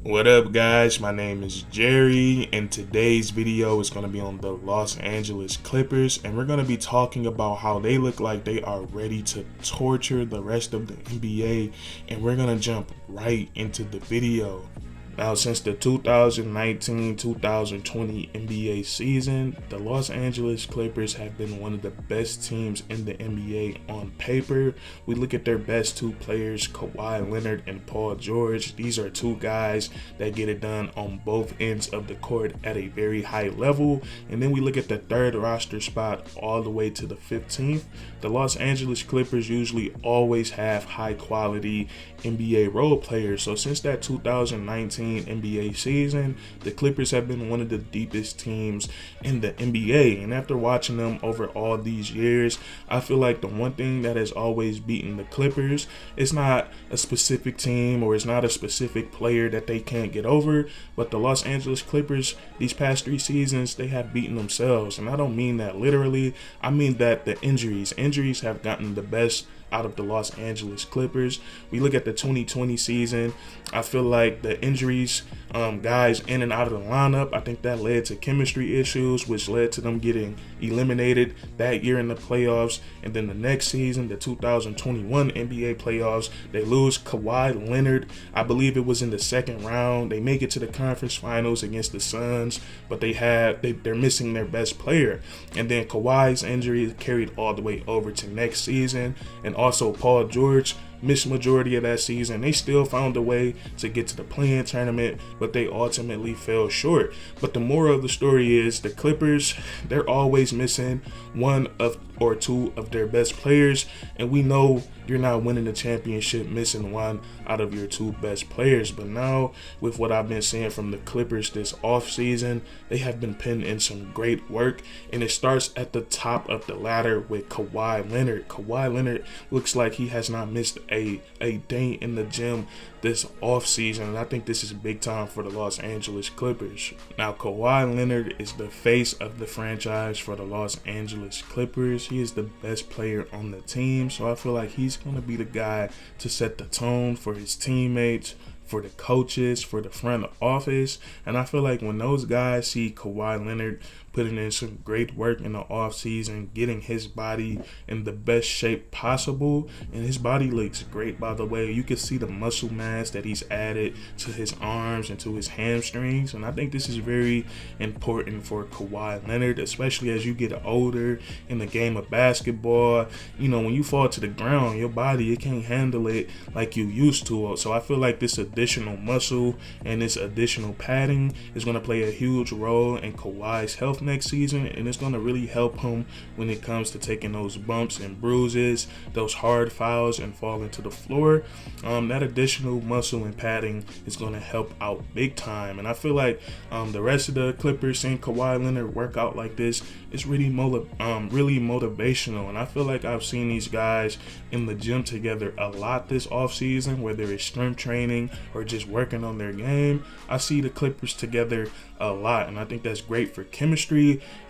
What up, guys? My name is Jerry, and today's video is going to be on the Los Angeles Clippers, and we're going to be talking about how they look like they are ready to torture the rest of the NBA, and we're going to jump right into the video. Now, since the 2019-2020 NBA season, the Los Angeles Clippers have been one of the best teams in the NBA on paper. We look at their best two players, Kawhi Leonard and Paul George. These are two guys that get it done on both ends of the court at a very high level. And then we look at the third roster spot all the way to the 15th. The Los Angeles Clippers usually always have high quality NBA role players. So since that 2019 NBA season, the Clippers have been one of the deepest teams in the NBA. And after watching them over all these years, I feel like the one thing that has always beaten the Clippers is not a specific team or it's not a specific player that they can't get over, but the Los Angeles Clippers, these past 3 seasons, they have beaten themselves. And I don't mean that literally. I mean that the injuries have gotten the best out of the Los Angeles Clippers. We look at the 2020 season, I feel like the injuries, guys in and out of the lineup, I think that led to chemistry issues, which led to them getting eliminated that year in the playoffs. And then the next season, the 2021 NBA playoffs, they lose Kawhi Leonard. I believe it was in the second round. They make it to the conference finals against the Suns, but they're missing their best player. And then Kawhi's injury carried all the way over to next season. And also Paul George missed majority of that season. They still found a way to get to the play-in tournament, but they ultimately fell short. But the moral of the story is the Clippers, they're always missing one or two of their best players, and we know you're not winning the championship missing one out of your 2 best players. But now, with what I've been seeing from the Clippers this offseason, they have been putting in some great work, and it starts at the top of the ladder with Kawhi Leonard. Kawhi Leonard looks like he has not missed a day in the gym this offseason, and I think this is big time for the Los Angeles Clippers. Now, Kawhi Leonard is the face of the franchise for the Los Angeles Clippers. He is the best player on the team, so I feel like he's going to be the guy to set the tone for his teammates, for the coaches, for the front office. And I feel like when those guys see Kawhi Leonard putting in some great work in the offseason, getting his body in the best shape possible, and his body looks great, by the way. You can see the muscle mass that he's added to his arms and to his hamstrings, and I think this is very important for Kawhi Leonard, especially as you get older in the game of basketball. You know, when you fall to the ground, your body, it can't handle it like you used to. So I feel like this additional muscle and this additional padding is going to play a huge role in Kawhi's health next season, and it's going to really help him when it comes to taking those bumps and bruises, those hard fouls, and falling to the floor. That additional muscle and padding is going to help out big time, and I feel like the rest of the Clippers seeing Kawhi Leonard work out like this is really motivational, and I feel like I've seen these guys in the gym together a lot this offseason, whether it's strength training or just working on their game. I see the Clippers together a lot, and I think that's great for chemistry.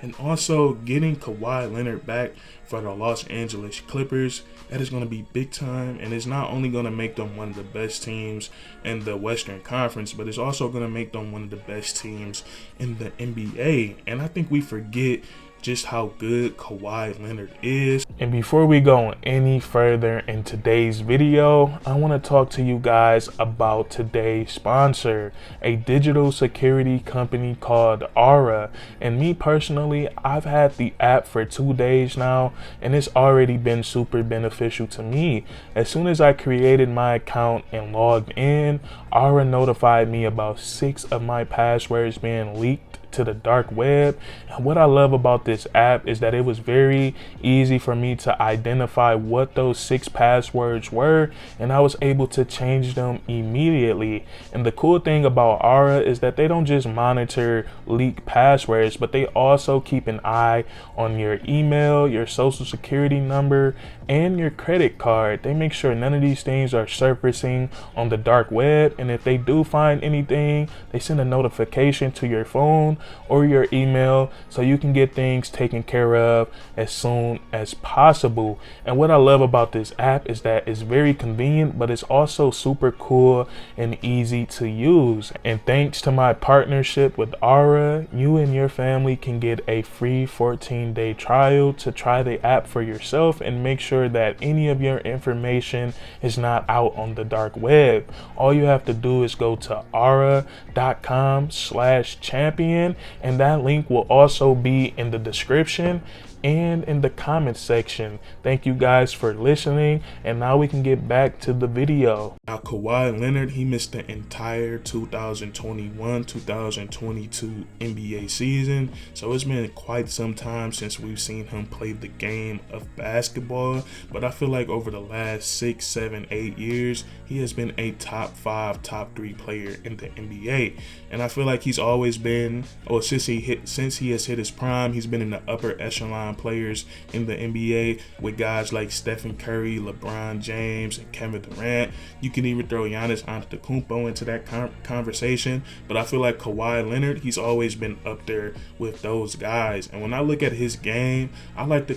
And also getting Kawhi Leonard back for the Los Angeles Clippers, that is going to be big time, and it's not only going to make them one of the best teams in the Western Conference, but it's also going to make them one of the best teams in the NBA. And I think we forget just how good Kawhi Leonard is. And before we go any further in today's video, I want to talk to you guys about today's sponsor, a digital security company called Aura. And me personally, I've had the app for 2 days now, and it's already been super beneficial to me. As soon as I created my account and logged in, Aura notified me about 6 of my passwords being leaked to the dark web. And what I love about this app is that it was very easy for me to identify what those 6 passwords were, and I was able to change them immediately. And the cool thing about Aura is that they don't just monitor leaked passwords, but they also keep an eye on your email, your social security number, and your credit card. They make sure none of these things are surfacing on the dark web, and if they do find anything, they send a notification to your phone or your email so you can get things taken care of as soon as possible. possible. And what I love about this app is that it's very convenient, but it's also super cool and easy to use. And thanks to my partnership with Aura, you and your family can get a free 14-day trial to try the app for yourself and make sure that any of your information is not out on the dark web. All you have to do is go to aura.com/champion, and that link will also be in the description and in the comments section. Thank you guys for listening, and now we can get back to the video. Now, Kawhi Leonard, he missed the entire 2021-2022 NBA season, so it's been quite some time since we've seen him play the game of basketball. But I feel like over the last 6, 7, 8 years, he has been a top 5, top 3 player in the NBA. And I feel like he's always been, or since he has hit his prime, he's been in the upper echelon players in the NBA with guys like Stephen Curry, LeBron James, and Kevin Durant. You can even throw Giannis Antetokounmpo into that conversation, but I feel like Kawhi Leonard, he's always been up there with those guys. And when I look at his game, I like to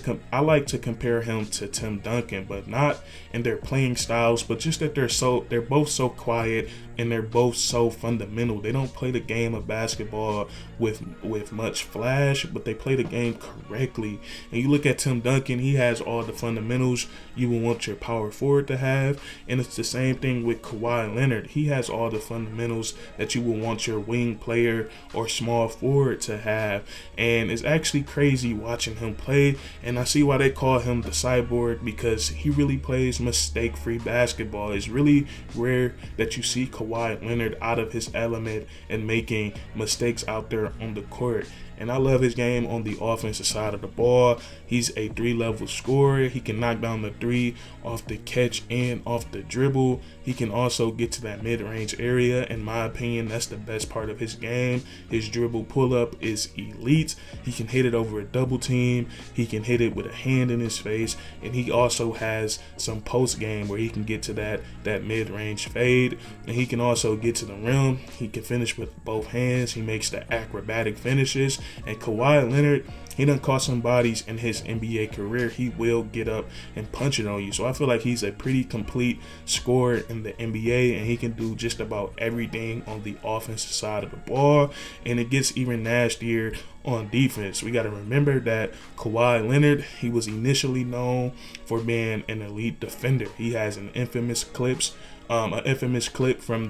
compare him to Tim Duncan, but not in their playing styles, but just that they're both so quiet and they're both so fundamental. They don't play the game of basketball with much flash, but they play the game correctly. And you look at Tim Duncan, he has all the fundamentals you would want your power forward to have, and it's the same thing with Kawhi Leonard. He has all the fundamentals that you would want your wing player or small forward to have, and it's actually crazy watching him play. And I see why they call him the cyborg, because he really plays mistake-free basketball. It's really rare that you see Kawhi Leonard out of his element and making mistakes out there on the court. And I love his game on the offensive side of the ball. He's a 3-level scorer. He can knock down the 3 off the catch and off the dribble. He can also get to that mid-range area. In my opinion, that's the best part of his game. His dribble pull-up is elite. He can hit it over a double team. He can hit it with a hand in his face. And he also has some post game where he can get to that mid-range fade. And he can also get to the rim. He can finish with both hands. He makes the acrobatic finishes. And Kawhi Leonard, he done caught some bodies in his NBA career. He will get up and punch it on you. So I feel like he's a pretty complete scorer in the NBA, and he can do just about everything on the offensive side of the ball. And it gets even nastier on defense. We got to remember that Kawhi Leonard, he was initially known for being an elite defender. He has an infamous clip from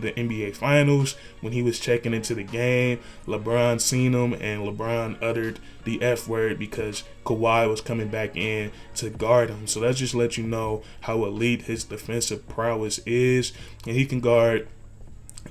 the NBA Finals when he was checking into the game. LeBron seen him, and LeBron uttered the F word because Kawhi was coming back in to guard him. So that just lets you know how elite his defensive prowess is. And he can guard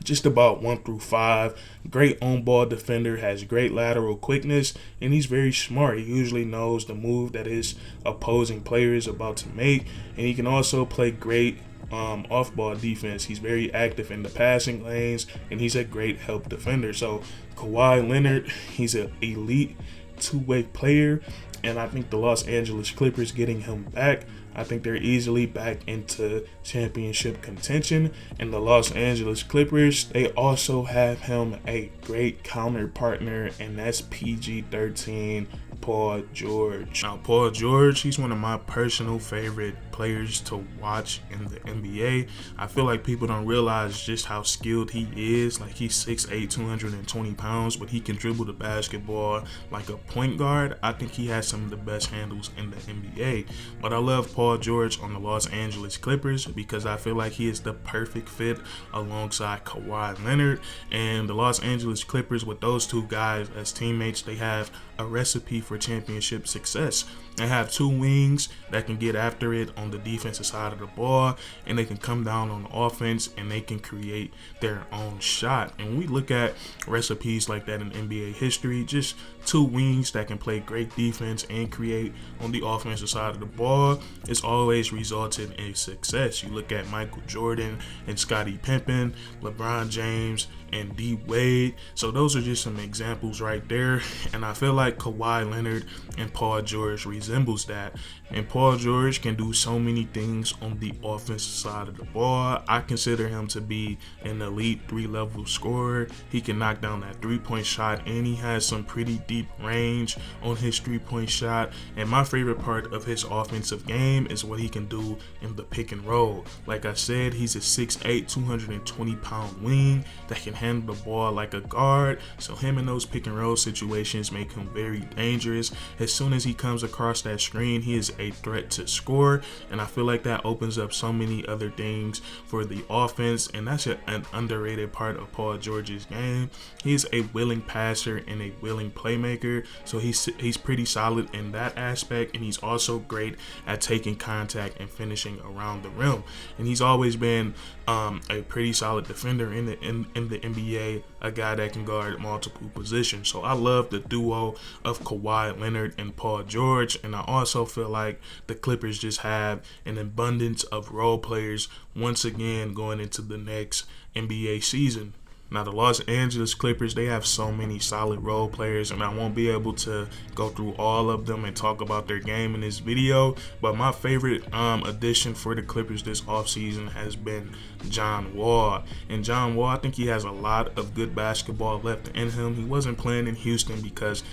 just about 1 through 5. Great on-ball defender, has great lateral quickness, and he's very smart. He usually knows the move that his opposing player is about to make, and he can also play great off-ball defense. He's very active in the passing lanes, and he's a great help defender. So Kawhi Leonard, he's an elite two-way player, and I think the Los Angeles Clippers getting him back, I think they're easily back into championship contention. And the Los Angeles Clippers, they also have him a great counter partner, and that's PG13 Paul George. Now, Paul George, he's one of my personal favorite players to watch in the NBA. I feel like people don't realize just how skilled he is. Like, he's 6'8", 220 pounds, but he can dribble the basketball like a point guard. I think he has some of the best handles in the NBA. But I love Paul George on the Los Angeles Clippers because I feel like he is the perfect fit alongside Kawhi Leonard. And the Los Angeles Clippers, with those two guys as teammates, they have a recipe for championship success. They have 2 wings that can get after it on the defensive side of the ball, and they can come down on offense and they can create their own shot. And we look at recipes like that in NBA history, just 2 wings that can play great defense and create on the offensive side of the ball. It's always resulted in success. You look at Michael Jordan and Scottie Pippen, LeBron James, and D Wade. So those are just some examples right there. And I feel like Kawhi Leonard Leonard and Paul George resembles that. And Paul George can do so many things on the offensive side of the ball. I consider him to be an elite 3-level scorer. He can knock down that 3-point shot, and he has some pretty deep range on his 3-point shot. And my favorite part of his offensive game is what he can do in the pick and roll. Like I said, he's a 6'8", 220-pound wing that can handle the ball like a guard. So him in those pick and roll situations make him very dangerous. As soon as he comes across that screen, he is a threat to score, and I feel like that opens up so many other things for the offense, and that's an underrated part of Paul George's game. He's a willing passer and a willing playmaker, so he's pretty solid in that aspect, and he's also great at taking contact and finishing around the rim. And he's always been a pretty solid defender in the NBA, a guy that can guard multiple positions. So I love the duo of Kawhi Leonard and Paul George, and I also feel like the Clippers just have an abundance of role players once again going into the next NBA season. Now, the Los Angeles Clippers, they have so many solid role players, and I won't be able to go through all of them and talk about their game in this video, but my favorite addition for the Clippers this offseason has been John Wall. And John Wall, I think he has a lot of good basketball left in him. He wasn't playing in Houston because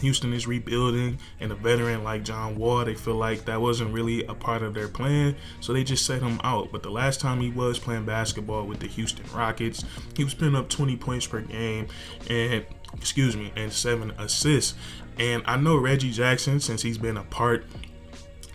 Houston is rebuilding, and a veteran like John Wall, they feel like that wasn't really a part of their plan, so they just set him out. But the last time he was playing basketball with the Houston Rockets, he was putting up 20 points per game and 7 assists. And I know Reggie Jackson, since he's been a part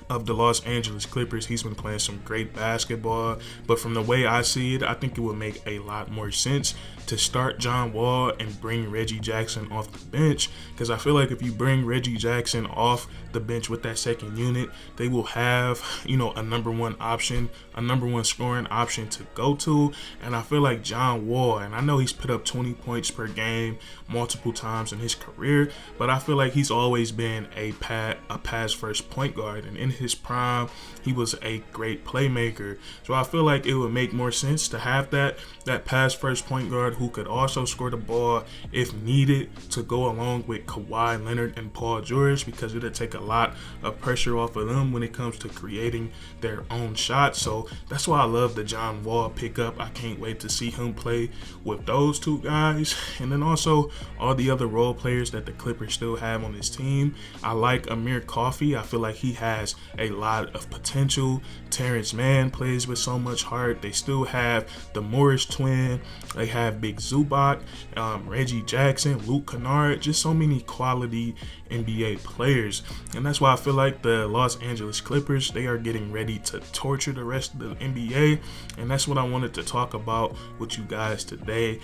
of the Los Angeles Clippers, he's been playing some great basketball, but from the way I see it, I think it would make a lot more sense to start John Wall and bring Reggie Jackson off the bench, because I feel like if you bring Reggie Jackson off the bench with that second unit, they will have, a number one option, a number one scoring option to go to. And I feel like John Wall, and I know he's put up 20 points per game multiple times in his career, but I feel like he's always been a pass first point guard, and in his prime, he was a great playmaker. So I feel like it would make more sense to have that pass first point guard who could also score the ball if needed to go along with Kawhi Leonard and Paul George, because it'll take a lot of pressure off of them when it comes to creating their own shots. So that's why I love the John Wall pickup. I can't wait to see him play with those two guys. And then also all the other role players that the Clippers still have on this team. I like Amir Coffey. I feel like he has a lot of potential. Terrence Mann plays with so much heart. They still have the Morris twin. They have Big Zubac, Reggie Jackson, Luke Kennard, just so many quality NBA players. And that's why I feel like the Los Angeles Clippers, they are getting ready to torture the rest of the NBA. And that's what I wanted to talk about with you guys today.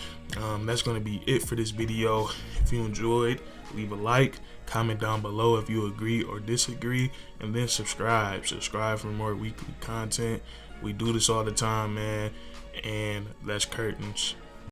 That's going to be it for this video. If you enjoyed, leave a like, comment down below if you agree or disagree, and then subscribe for more weekly content. We do this all the time, man. And that's curtains.